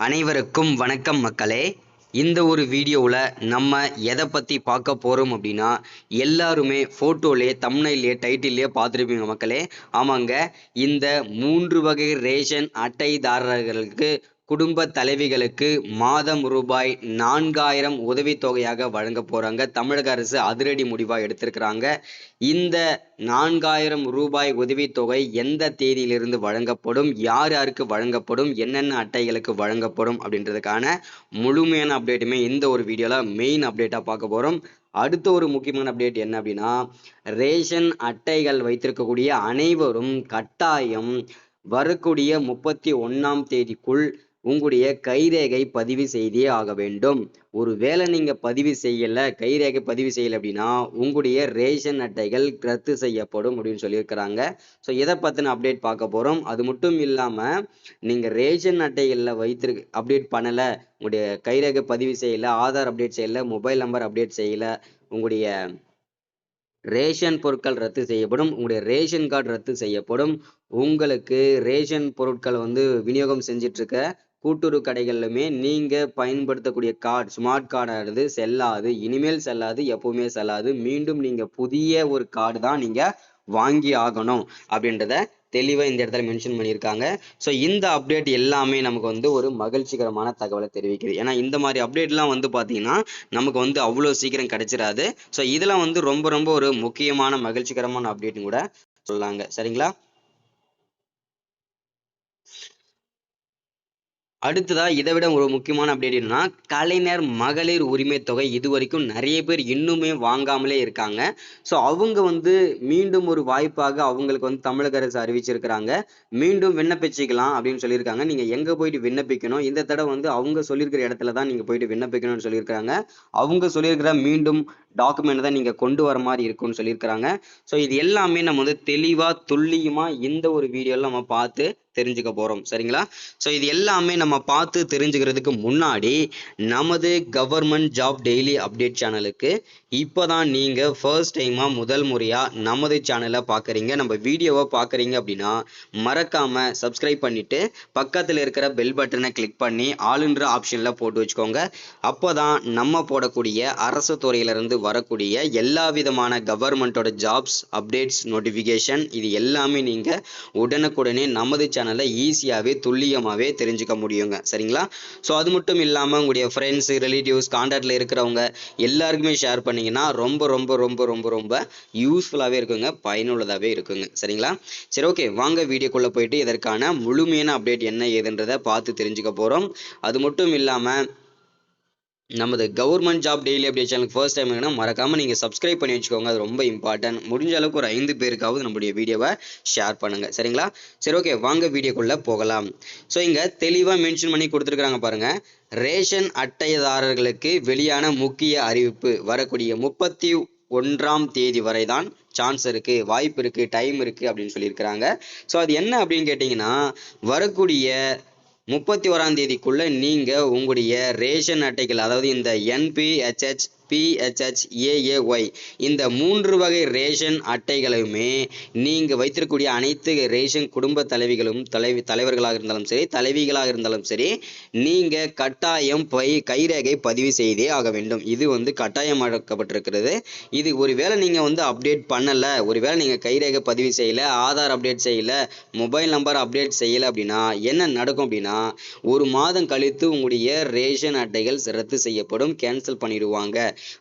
அனைவருக்கும் வணக்கம் மக்களே. இந்த ஒரு வீடியோவில் நம்ம எதை பற்றி பார்க்க போகிறோம் அப்படின்னா, எல்லாருமே ஃபோட்டோலே தம்ப்நெயிலே டைட்டிலே பார்த்துருப்பீங்க மக்களே. ஆமாங்க, இந்த 3 வகை ரேஷன் அட்டைதாரர்களுக்கு குடும்ப தலைவிகளுக்கு மாதம் ரூபாய் 4000 உதவித்தொகையாக வழங்க போகிறாங்க. தமிழக அரசு அதிரடி முடிவாக எடுத்திருக்கிறாங்க. இந்த 4000 ரூபாய் உதவித்தொகை எந்த தேதியிலிருந்து வழங்கப்படும், யார் யாருக்கு வழங்கப்படும், என்னென்ன அட்டைகளுக்கு வழங்கப்படும் அப்படின்றதுக்கான முழுமையான அப்டேட்டுமே இந்த ஒரு வீடியோவில் மெயின் அப்டேட்டாக பார்க்க போகிறோம். அடுத்த ஒரு முக்கியமான அப்டேட் என்ன அப்படின்னா, ரேஷன் அட்டைகள் வைத்திருக்கக்கூடிய அனைவரும் கட்டாயம் வரக்கூடிய 31ஆம் தேதிக்குள் உங்களுடைய கைரேகை பதிவு செய்தே ஆக வேண்டும். ஒருவேளை நீங்க பதிவு செய்யல, கைரேகை பதிவு செய்யல அப்படின்னா உங்களுடைய ரேஷன் அட்டைகள் ரத்து செய்யப்படும் அப்படின்னு சொல்லியிருக்கிறாங்க. ஸோ இதை பத்தின அப்டேட் பார்க்க போறோம். அது மட்டும் இல்லாம நீங்க ரேஷன் அட்டைகள்ல வைத்திருக்கு அப்டேட் பண்ணல, உங்களுடைய கைரேகை பதிவு செய்யல, ஆதார் அப்டேட் செய்யல, மொபைல் நம்பர் அப்டேட் செய்யல, உங்களுடைய ரேஷன் பொருட்கள் ரத்து செய்யப்படும், உங்களுடைய ரேஷன் கார்டு ரத்து செய்யப்படும். உங்களுக்கு ரேஷன் பொருட்கள் விநியோகம் செஞ்சிட்டு இருக்க கூட்டுறவு கடைகளிலுமே நீங்க பயன்படுத்தக்கூடிய கார்டு, ஸ்மார்ட் கார்டானது செல்லாது, இனிமேல் செல்லாது, எப்பவுமே செல்லாது. மீண்டும் நீங்க புதிய ஒரு கார்டு தான் நீங்க வாங்கி ஆகணும் அப்படின்றத தெளிவா இந்த இடத்துல மென்ஷன் பண்ணியிருக்காங்க. ஸோ இந்த அப்டேட் எல்லாமே நமக்கு ஒரு மகிழ்ச்சிகரமான தகவலை தெரிவிக்குது. ஏன்னா இந்த மாதிரி அப்டேட்லாம் பார்த்தீங்கன்னா நமக்கு அவ்வளோ சீக்கிரம் கிடைச்சிடாது. ஸோ இதெல்லாம் ரொம்ப ரொம்ப ஒரு முக்கியமான மகிழ்ச்சிகரமான அப்டேட்னு கூட சொல்லாங்க. சரிங்களா? அடுத்ததா இதை விட ஒரு முக்கியமான அப்டேட் என்னன்னா, கலைஞர் மகளிர் உரிமை தொகை இது வரைக்கும் நிறைய பேர் இன்னுமே வாங்காமலே இருக்காங்க. ஸோ அவங்க மீண்டும் ஒரு வாய்ப்பாக அவங்களுக்கு தமிழக அரசு அறிவிச்சிருக்கிறாங்க. மீண்டும் விண்ணப்பிச்சுக்கலாம் அப்படின்னு சொல்லியிருக்காங்க. நீங்க எங்க போயிட்டு விண்ணப்பிக்கணும், இந்த தடவை அவங்க சொல்லியிருக்கிற இடத்துல தான் நீங்க போயிட்டு விண்ணப்பிக்கணும்னு சொல்லியிருக்காங்க. அவங்க சொல்லியிருக்கிற மீண்டும் டாக்குமெண்ட் தான் நீங்க கொண்டு வர மாதிரி இருக்கும்னு சொல்லியிருக்கிறாங்க. ஸோ இது எல்லாமே நம்ம தெளிவா துல்லியமா இந்த ஒரு வீடியோல நம்ம பார்த்து தெரிஞ்சுக்க போறோம். சரிங்களா? ஸோ இது எல்லாமே நம்ம பார்த்து தெரிஞ்சுக்கிறதுக்கு முன்னாடி நமது கவர்மெண்ட் ஜாப் டெய்லி அப்டேட் சேனலுக்கு இப்போதான் நீங்க ஃபர்ஸ்ட் டைமா முதல் முறையா நமது சேனலை பார்க்குறீங்க, நம்ம வீடியோவை பார்க்குறீங்க அப்படின்னா மறக்காம சப்ஸ்கிரைப் பண்ணிட்டு பக்கத்தில் இருக்கிற பெல் பட்டனை கிளிக் பண்ணி ஆளுன்ற ஆப்ஷன்ல போட்டு வச்சுக்கோங்க. அப்போதான் நம்ம போடக்கூடிய அரசு துறையிலிருந்து வரக்கூடிய எல்லா விதமான கவர்மெண்டோட ஜாப்ஸ் அப்டேட்ஸ் நோட்டிஃபிகேஷன் இது எல்லாமே நீங்க உடனுக்குடனே நமது சேனல்ல ஈஸியாவே துல்லியமாவே தெரிஞ்சுக்க முடியுங்க. சரிங்களா? ஸோ அது மட்டும் இல்லாம உங்களுடைய ஃப்ரெண்ட்ஸ், ரிலேட்டிவ்ஸ், கான்டாக்ட்ல இருக்கிறவங்க எல்லாருக்குமே ஷேர் பண்ணீங்கன்னா ரொம்ப ரொம்ப ரொம்ப ரொம்ப ரொம்ப யூஸ்ஃபுல்லாவே இருக்குங்க, பயனுள்ளதாவே இருக்குங்க. சரிங்களா? சரி, ஓகே, வாங்க வீடியோக்குள்ள போயிட்டு இதற்கான முழுமையான அப்டேட் என்ன ஏதுன்றதை பார்த்து தெரிஞ்சுக்க போறோம். அது மட்டும் இல்லாம நமது கவர்மெண்ட் ஜாப் டெய்லி அப்டேட் சேனலுக்கு ஃபர்ஸ்ட் டைம் மறக்காம நீங்க சப்ஸ்கிரைப் பண்ணி வச்சுக்கோங்க. அது ரொம்ப இம்பார்ட்டன்ட். முடிஞ்ச அளவுக்கு ஒரு 5 பேருக்காவது நம்மளுடைய வீடியோவை ஷேர் பண்ணுங்க. சரிங்களா? சரி, ஓகே, வாங்க வீடியோக்குள்ள போகலாம். ஸோ இங்க தெளிவா மென்ஷன் பண்ணி கொடுத்துருக்காங்க பாருங்க. ரேஷன் அட்டைதாரர்களுக்கு வெளியான முக்கிய அறிவிப்பு வரக்கூடிய 31ஆம் தேதி வரை தான் சான்ஸ் இருக்கு, வாய்ப்பு இருக்கு, டைம் இருக்கு அப்படின்னு சொல்லியிருக்கிறாங்க. ஸோ அது என்ன அப்படின்னு கேட்டீங்கன்னா, வரக்கூடிய 31ஆம் தேதிக்குள்ள நீங்க உங்களுடைய ரேஷன் அட்டைகள், அதாவது இந்த NPHH, PHH, AAY இந்த 3 வகை ரேஷன் அட்டைகளுமே நீங்க வைத்திருக்கக்கூடிய அனைத்து ரேஷன் குடும்ப தலைவிகளும் தலைவர்களாக இருந்தாலும் சரி, தலைவிகளாக இருந்தாலும் சரி, நீங்க கட்டாயம் கைரேகை பதிவு செய்தே ஆக வேண்டும். இது கட்டாயமாக்கப்பட்டிருக்கிறது. இது ஒருவேளை நீங்க அப்டேட் பண்ணல, ஒருவேளை நீங்க கைரேகை பதிவு செய்யல, ஆதார் அப்டேட் செய்யல, மொபைல் நம்பர் அப்டேட் செய்யல அப்படின்னா என்ன நடக்கும் அப்படின்னா, ஒரு மாதம் கழித்து உங்களுடைய ரேஷன் அட்டைகள் ரத்து செய்யப்படும், கேன்சல் பண்ணிடுவாங்க.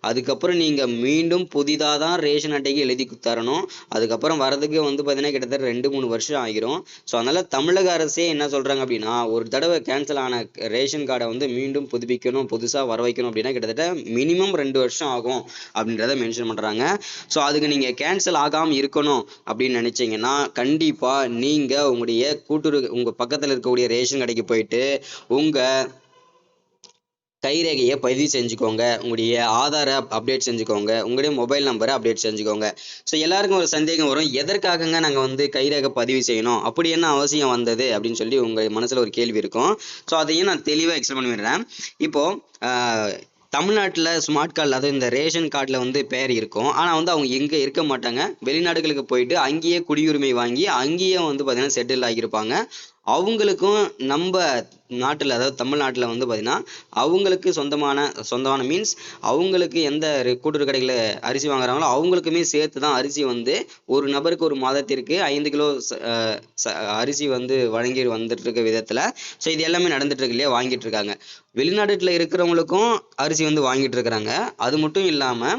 அதுக்கப்புறம் நீங்க மீண்டும் புதிதாக தான் ரேஷன் அட்டைக்கு எழுதி தரணும். அதுக்கப்புறம் வரதுக்கு பார்த்தீங்கன்னா கிட்டத்தட்ட 2-3 வருஷம் ஆகிரும். ஸோ அதனால தமிழக அரசே என்ன சொல்றாங்க அப்படின்னா, ஒரு தடவை கேன்சல் ஆன ரேஷன் கார்டை மீண்டும் புதுப்பிக்கணும், புதுசா வர வைக்கணும் அப்படின்னா கிட்டத்தட்ட மினிமம் 2 வருஷம் ஆகும் அப்படின்றத மென்ஷன் பண்றாங்க. ஸோ அதுக்கு நீங்க கேன்சல் ஆகாம இருக்கணும் அப்படின்னு நினைச்சீங்கன்னா கண்டிப்பா நீங்க உங்களுடைய உங்க பக்கத்துல இருக்கக்கூடிய ரேஷன் கடைக்கு போயிட்டு உங்க கைரேகையை பதிவு செஞ்சுக்கோங்க, உங்களுடைய ஆதாரை அப்டேட் செஞ்சுக்கோங்க, உங்களுடைய மொபைல் நம்பரை அப்டேட் செஞ்சுக்கோங்க. ஸோ எல்லாருக்கும் ஒரு சந்தேகம் வரும், எதற்காகங்க நாங்கள் கைரேகை பதிவு செய்யணும், அப்படி என்ன அவசியம் வந்தது அப்படின்னு சொல்லி உங்கள் மனசில் ஒரு கேள்வி இருக்கும். ஸோ அதையும் நான் தெளிவாக எக்ஸ்பிளைன் பண்ணிடுறேன். இப்போ தமிழ்நாட்டில் ஸ்மார்ட் கார்டில், அதாவது இந்த ரேஷன் கார்டில் பேர் இருக்கும். ஆனால் அவங்க எங்கே இருக்க மாட்டாங்க, வெளிநாடுகளுக்கு போயிட்டு அங்கேயே குடியுரிமை வாங்கி அங்கேயே பார்த்தீங்கன்னா செட்டில் ஆகியிருப்பாங்க. அவங்களுக்கும் நம்ம நாட்டுல அதாவது தமிழ்நாட்டுல வந்து பாத்தீங்கன்னா அவங்களுக்கு சொந்தமான மீன்ஸ் அவங்களுக்கு எந்த கூட்டுறவு கடையில அரிசி வாங்குறாங்களோ அவங்களுக்குமே சேர்த்து தான் அரிசி வந்து ஒரு நபருக்கு ஒரு மாதத்திற்கு 5 கிலோ அரிசி வந்து வழங்கி வந்துட்டு இருக்க விதத்துல ஸோ இது எல்லாமே நடந்துட்டு இருக்கு இல்லையா, வாங்கிட்டு இருக்காங்க. வெளிநாட்டுல இருக்கிறவங்களுக்கும் அரிசி வந்து வாங்கிட்டு இருக்கிறாங்க. அது மட்டும் இல்லாம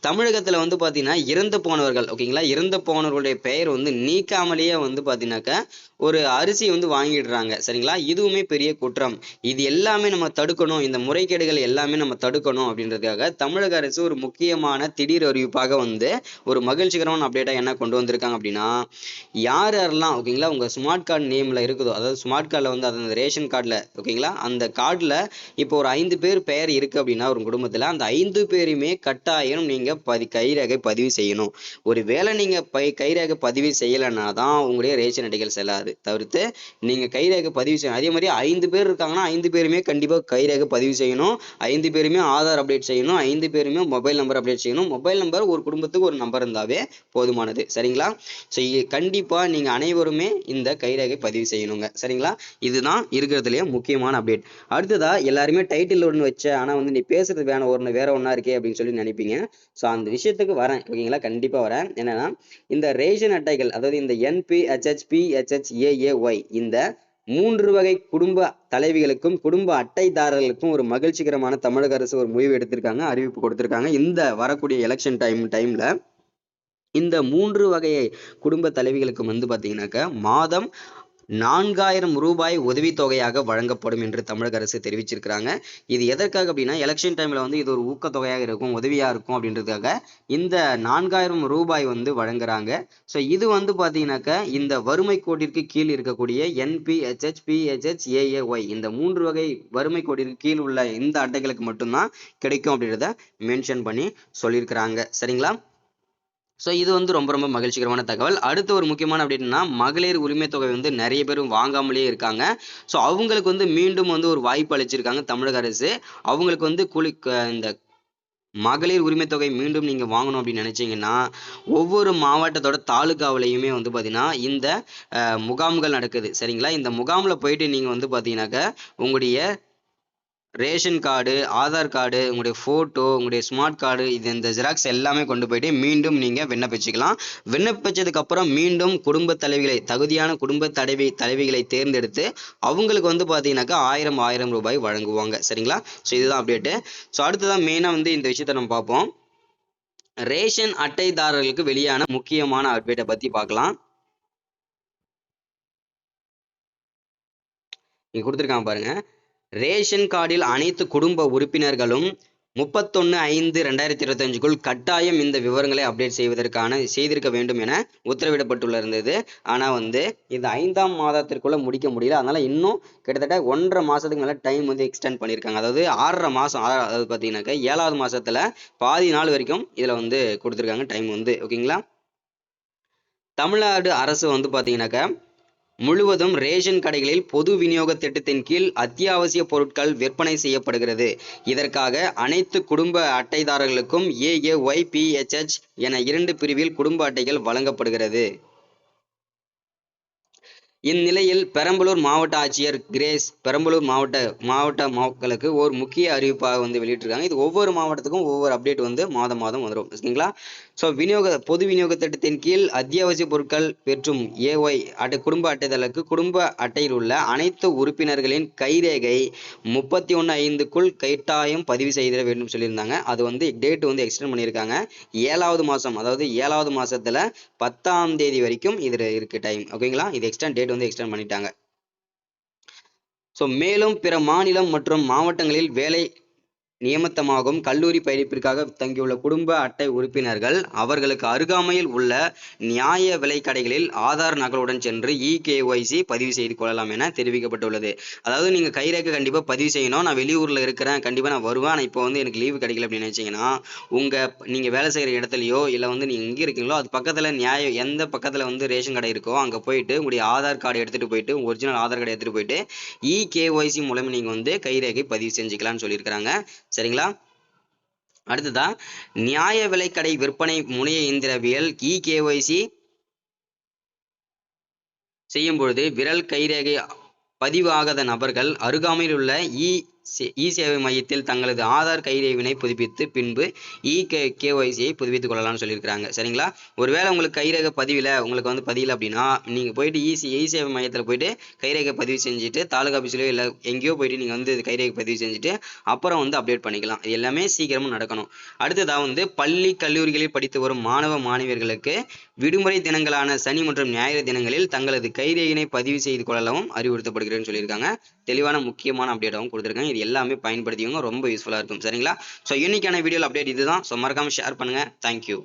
தமிழகத்துல வந்து பாத்தீங்கன்னா இறந்து போனவர்கள், ஓகேங்களா, இறந்து போனவர்களுடைய பெயர் வந்து நீக்காமலேயே வந்து பாத்தீங்கன்னாக்க ஒரு அரிசி வந்து வாங்கிடுறாங்க. சரிங்களா, இதுவுமே பெரிய குற்றம். இது எல்லாமே நம்ம தடுக்கணும், இந்த முறைகேடுகள் எல்லாமே நம்ம தடுக்கணும் அப்படின்றதுக்காக தமிழக அரசு ஒரு முக்கியமான திடீர் அறிவிப்பாக வந்து ஒரு மகிழ்ச்சிகரமான அப்டேட்டா என்ன கொண்டு வந்திருக்காங்க அப்படின்னா, யார் யாரெல்லாம் ஓகேங்களா உங்க ஸ்மார்ட் கார்டு நேம்ல இருக்குதோ, அதாவது ஸ்மார்ட் கார்டில் வந்து அந்த ரேஷன் கார்டில் ஓகேங்களா அந்த கார்டில் இப்போ ஒரு 5 பேர் பெயர் இருக்கு அப்படின்னா ஒரு குடும்பத்தில் அந்த 5 பேருமே கட்டாயம் நீங்க கைரேகை பதிவு செய்யணும். ஒரு வேளை நீங்க கைரேகை பதிவு செய்யலைன்னா தான் உங்களுடைய ரேஷன் அட்டைகள் செல்லாது. தவிர்த்து நீங்க கைரேகை பதிவு செய்யணும். அதே மாதிரி 5 பேர் இருக்காங்கன்னா 5 பேருமே கண்டிப்பா கைரேகை பதிவு செய்யணும். 5 பேருமே ஆதார் அப்டேட் செய்யணும். 5 பேருமே மொபைல் நம்பர் அப்டேட் செய்யணும். மொபைல் நம்பர் ஒரு குடும்பத்துக்கு ஒரு நம்பர் இருந்தாவே போதுமானது. சரிங்களா, ஸோ கண்டிப்பா நீங்க அனைவருமே இந்த கைரேகை பதிவு செய்யணுங்க. சரிங்களா, இதுதான் இருக்கிறதுலயே முக்கியமான அப்டேட். அடுத்ததா எல்லாருமே டைட்டில் ஒன்று வச்ச ஆனா வந்து நீ பேசுறது வேற ஒன்னா இருக்கே அப்படின்னு சொல்லி நினைப்பீங்க. ஸோ அந்த விஷயத்துக்கு வரேன், ஓகேங்களா, கண்டிப்பா வரேன். என்னன்னா இந்த ரேஷன் அட்டைகள், அதாவது இந்த NPHH PHH இந்த 3 வகை குடும்ப தலைவிகளுக்கும் குடும்ப அட்டைதாரர்களுக்கும் ஒரு மகிழ்ச்சிகரமான தமிழக அரசு ஒரு முடிவு எடுத்திருக்காங்க, அறிவிப்பு கொடுத்திருக்காங்க. இந்த வரக்கூடிய எலெக்ஷன் டைம்ல இந்த 3 வகை குடும்ப தலைவிகளுக்கு வந்து பாத்தீங்கன்னாக்க மாதம் 4000 ரூபாய் உதவித்தொகையாக வழங்கப்படும் என்று தமிழக அரசு தெரிவிச்சிருக்கிறாங்க. இது எதற்காக அப்படின்னா எலெக்ஷன் டைம்ல வந்து இது ஒரு ஊக்கத்தொகையாக இருக்கும், உதவியா இருக்கும் அப்படின்றதுக்காக இந்த 4000 ரூபாய் வந்து வழங்குறாங்க. ஸோ இது வந்து பாத்தீங்கன்னாக்க இந்த வறுமை கோட்டிற்கு கீழ் இருக்கக்கூடிய NPHH PHH இந்த 3 வகை வறுமை கோட்டிற்கு கீழ் உள்ள இந்த அட்டைகளுக்கு மட்டும்தான் கிடைக்கும் அப்படின்றத மென்ஷன் பண்ணி சொல்லியிருக்கிறாங்க. சரிங்களா, ஸோ இது வந்து ரொம்ப ரொம்ப மகிழ்ச்சிகரமான தகவல். அடுத்த ஒரு முக்கியமான அப்படின்னா மகளிர் உரிமை தொகை வந்து நிறைய பேரும் வாங்காமலே இருக்காங்க. ஸோ அவங்களுக்கு வந்து மீண்டும் வந்து ஒரு வாய்ப்பு அளிச்சிருக்காங்க தமிழக அரசு. அவங்களுக்கு வந்து இந்த மகளிர் உரிமை தொகை மீண்டும் நீங்க வாங்கணும் அப்படின்னு நினைச்சீங்கன்னா ஒவ்வொரு மாவட்டத்தோட தாலுகாவிலையுமே வந்து பாத்தீங்கன்னா இந்த முகாம்கள் நடக்குது. சரிங்களா, இந்த முகாம்ல போயிட்டு நீங்க வந்து பாத்தீங்கன்னாக்க உங்களுடைய ரேஷன் கார்டு, ஆதார் கார்டு, உங்களுடைய போட்டோ, உங்களுடைய ஸ்மார்ட் கார்டு, இந்த ஜெராக்ஸ் எல்லாமே கொண்டு போயிட்டு மீண்டும் நீங்க விண்ணப்பிச்சுக்கலாம். விண்ணப்பிச்சதுக்கு அப்புறம் மீண்டும் குடும்ப தலைவிகளை, தகுதியான குடும்ப தலைவிகளை தேர்ந்தெடுத்து அவங்களுக்கு வந்து பாத்தீங்கன்னாக்கா 1000 ரூபாய் வழங்குவாங்க. சரிங்களா, ஸோ இதுதான் அப்டேட்டு. ஸோ அடுத்ததான் மெயினா வந்து இந்த விஷயத்த நம்ம பார்ப்போம். ரேஷன் அட்டைதாரர்களுக்கு வெளியான முக்கியமான அப்டேட்டை பத்தி பார்க்கலாம். இங்க கொடுத்துருக்காங்க பாருங்க. ரேஷன் கார்டில் அனைத்து குடும்ப உறுப்பினர்களும் 31/5/2025க்குள் கட்டாயம் இந்த விவரங்களை அப்டேட் செய்திருக்க வேண்டும் என உத்தரவிடப்பட்டுள்ளது. ஆனா வந்து இந்த 5ஆம் மாதத்திற்குள்ள முடிக்க முடியல. அதனால இன்னும் கிட்டத்தட்ட 1.5 மாசத்துக்கு மேல டைம் வந்து எக்ஸ்டெண்ட் பண்ணியிருக்காங்க. அதாவது 6.5 மாசம், அதாவது பாத்தீங்கன்னாக்க 7வது மாசத்துல பாதி நாள் வரைக்கும் இதுல வந்து கொடுத்துருக்காங்க டைம் வந்து. ஓகேங்களா, தமிழ்நாடு அரசு வந்து பாத்தீங்கன்னாக்க முழுவதும் ரேஷன் கடைகளில் பொது விநியோக திட்டத்தின் கீழ் அத்தியாவசிய பொருட்கள் விற்பனை செய்யப்படுகிறது. இதற்காக அனைத்து குடும்ப அட்டைதாரர்களுக்கும் AAYPHH என 2 பிரிவில் குடும்ப அட்டைகள் வழங்கப்படுகிறது. இந்நிலையில் பெரம்பலூர் மாவட்ட ஆட்சியர் கிரேஸ் பெரம்பலூர் மாவட்ட மக்களுக்கு ஒரு முக்கிய அறிவிப்பாக வந்து வெளியிட்டிருக்காங்க. இது ஒவ்வொரு மாவட்டத்துக்கும் ஒவ்வொரு அப்டேட் வந்து மாதம் வந்துடும். ஓகேங்களா, ஸோ பொது விநியோக திட்டத்தின் கீழ் அத்தியாவசிய பொருட்கள் பெற்றும் குடும்ப அட்டைதாரர்களுக்கு குடும்ப அட்டையில் உள்ள அனைத்து உறுப்பினர்களின் கைரேகை 31/5க்குள் கட்டாயம் பதிவு செய்திட வேண்டும் சொல்லியிருந்தாங்க. அது வந்து டேட் வந்து எக்ஸ்டெண்ட் பண்ணியிருக்காங்க. 7வது மாசம், அதாவது 7வது மாசத்துல 10ஆம் தேதி வரைக்கும் இது இருக்கு டைம். ஓகேங்களா, இது டேட் வந்து எக்ஸ்டெண்ட் பண்ணிட்டாங்க. ஸோ மேலும் பிற மாநிலம் மற்றும் மாவட்டங்களில் வேலை நியமித்தமாகும் கல்லூரி படிப்பிற்காக தங்கியுள்ள குடும்ப அட்டை உறுப்பினர்கள் அவர்களுக்கு அருகாமையில் உள்ள நியாய விலை கடைகளில் ஆதார் நகலுடன் சென்று EKYC பதிவு செய்து கொள்ளலாம் என தெரிவிக்கப்பட்டுள்ளது. அதாவது நீங்க கைரேகை கண்டிப்பா பதிவு செய்யணும். நான் வெளியூர்ல இருக்கிறேன், கண்டிப்பா நான் வருவேன், ஆனால் இப்போ வந்து எனக்கு லீவு கிடைக்கல அப்படின்னு நினைச்சீங்கன்னா நீங்க வேலை செய்யற இடத்துலயோ இல்ல வந்து நீங்க எங்க இருக்கீங்களோ அது பக்கத்துல எந்த பக்கத்துல வந்து ரேஷன் கடை இருக்கோ அங்க போயிட்டு உங்களுடைய ஆதார் கார்டு எடுத்துட்டு போயிட்டு ஒரிஜினல் ஆதார் கார்டு எடுத்துட்டு போயிட்டு EKYC மூலம் நீங்க வந்து கைரேகை பதிவு செஞ்சுக்கலாம்னு சொல்லியிருக்கிறாங்க. சரிங்களா, அடுத்ததா நியாய விலைக்கடை விற்பனை முனைய இயந்திரவியல் EKYC செய்யும் பொழுது விரல் கைரேகை பதிவு ஆகாத நபர்கள் அருகாமையில் உள்ள இ சேவை மையத்தில் தங்களது ஆதார் கைரேகையினை புதுப்பித்து பின்பு கேஒய்சியை புதுப்பித்துக் கொள்ளலாம்னு சொல்லியிருக்காங்க. சரிங்களா? ஒருவேளை உங்களுக்கு கைரேகை பதிவில உங்களுக்கு வந்து பதியல அப்படின்னா நீங்க போயிட்டு இ சேவை மையத்தில் போயிட்டு கைரேகை பதிவு செஞ்சுட்டு தாலுகா ஆஃபீஸ்லயோ இல்லை எங்கேயோ போயிட்டு நீங்க வந்து கைரேகை பதிவு செஞ்சுட்டு அப்புறம் வந்து அப்டேட் பண்ணிக்கலாம். இது எல்லாமே சீக்கிரமா நடக்கணும். அடுத்ததா வந்து பள்ளி கல்லூரிகளில் படித்து வரும் மாணவ மாணவியர்களுக்கு விடுமுறை தினங்களான சனி மற்றும் ஞாயிறு தினங்களில் தங்களது கைரேகையினை பதிவு செய்து கொள்ளவும் அறிவுறுத்தப்படுகிறேன்னு சொல்லியிருக்காங்க. தெளிவான முக்கியமான அப்டேட்டாகவும் கொடுத்துருக்காங்க. இது எல்லாமே பயன்படுத்திக்கோங்க, ரொம்ப யூஸ்ஃபுல்லா இருக்கும். சரிங்களா? ஸோ இன்னைக்கான வீடியோல அப்டேட் இதுதான். ஸோ மறக்காம ஷேர் பண்ணுங்க. தேங்க்யூ.